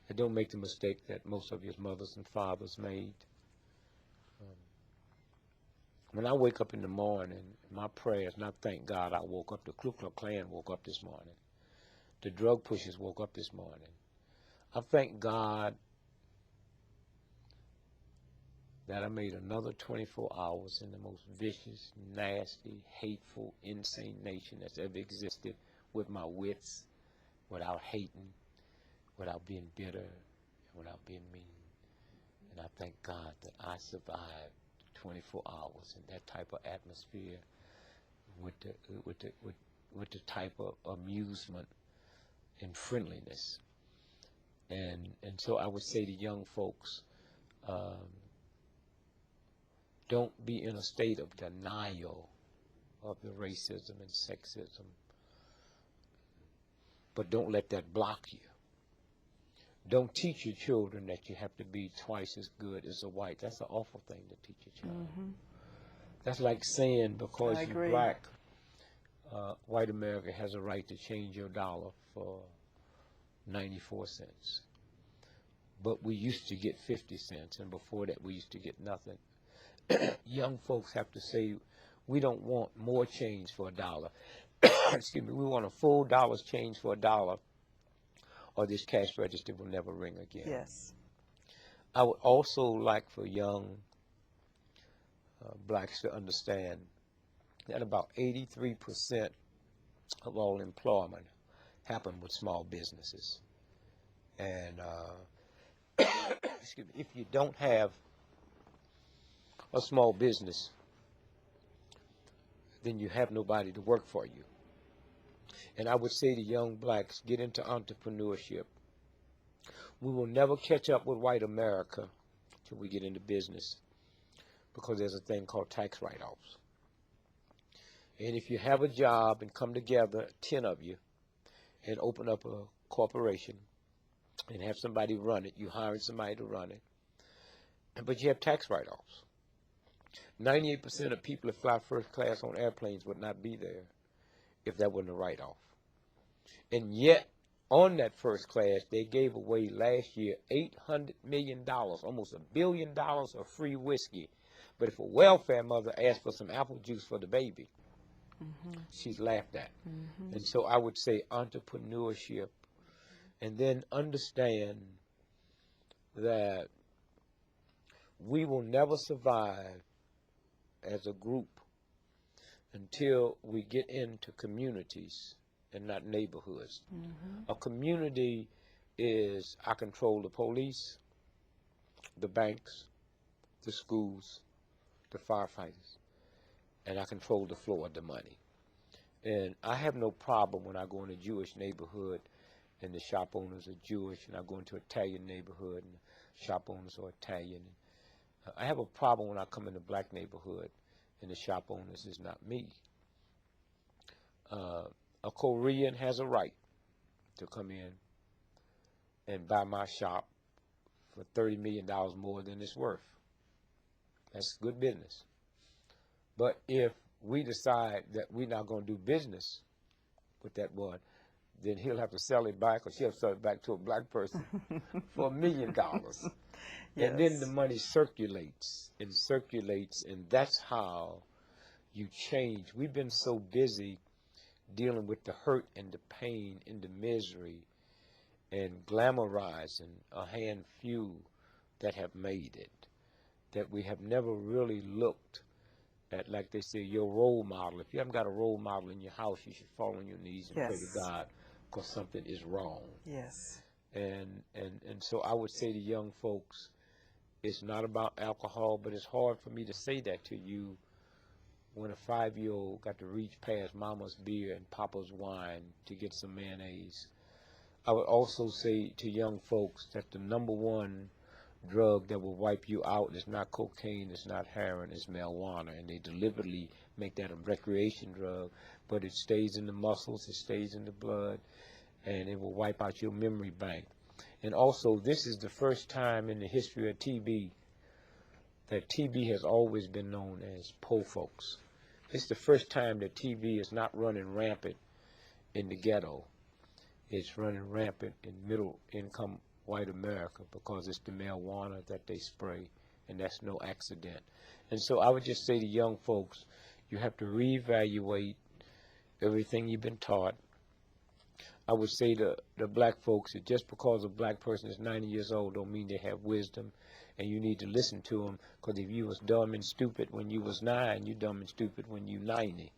And don't make the mistake that most of your mothers and fathers made. When I wake up in the morning, my prayer is not thank God I woke up. The Ku Klux Klan woke up this morning. The drug pushers woke up this morning. I thank God that I made another 24 hours in the most vicious, nasty, hateful, insane nation that's ever existed with my wits, without hating, without being bitter, and without being mean. And I thank God that I survived 24 hours in that type of atmosphere with the type of amusement and friendliness. And so I would say to young folks, don't be in a state of denial of the racism and sexism, but don't let that block you. Don't teach your children that you have to be twice as good as a white. That's an awful thing to teach a child. Mm-hmm. That's like saying because you're black, white America has a right to change your dollar for 94 cents. But we used to get 50 cents, and before that we used to get nothing. Young folks have to say, we don't want more change for a dollar. Excuse me, we want a full dollar's change for a dollar, or this cash register will never ring again. Yes. I would also like for young blacks to understand that about 83% of all employment happen with small businesses. And excuse me, if you don't have a small business, then you have nobody to work for you. And I would say to young blacks, get into entrepreneurship. We will never catch up with white America till we get into business, because there's a thing called tax write-offs. And if you have a job and come together, 10 of you, and open up a corporation and have somebody run it, you hiring somebody to run it, but you have tax write-offs. 98% of people that fly first class on airplanes would not be there if that wasn't a write-off. And yet, on that first class, they gave away last year $800 million, almost $1 billion of free whiskey. But if a welfare mother asked for some apple juice for the baby, she's laughed at. And so I would say entrepreneurship, and then understand that we will never survive as a group until we get into communities and not neighborhoods. A community is, I control the police, the banks, the schools, the firefighters, and I control the flow of the money. And I have no problem when I go in a Jewish neighborhood and the shop owners are Jewish, and I go into an Italian neighborhood and the shop owners are Italian. I have a problem when I come in a black neighborhood and the shop owners is not me. A Korean has a right to come in and buy my shop for $30 million more than it's worth. That's good business. But if we decide that we're not going to do business with that one, then he'll have to sell it back, or she'll sell it back to a black person for $1 million. Yes. And then the money circulates, and that's how you change. We've been so busy dealing with the hurt and the pain and the misery and glamorizing a hand few that have made it, that we have never really looked at, like they say, your role model. If you haven't got a role model in your house, you should fall on your knees and pray to God, because something is wrong. Yes. And so I would say to young folks, it's not about alcohol, but it's hard for me to say that to you when a 5-year-old got to reach past mama's beer and papa's wine to get some mayonnaise. I would also say to young folks that the number one drug that will wipe you out is not cocaine, it's not heroin, it's marijuana. And they deliberately make that a recreation drug, but it stays in the muscles, it stays in the blood, and it will wipe out your memory bank. And also, this is the first time in the history of TB that TB has always been known as poor folks. It's the first time that TB is not running rampant in the ghetto. It's running rampant in middle income white America because it's the marijuana that they spray, and that's no accident. And so I would just say to young folks, you have to reevaluate everything you've been taught. I would say to the black folks that just because a black person is 90 years old don't mean they have wisdom, and you need to listen to them, because if you was dumb and stupid when you was 9, you dumb and stupid when you 90.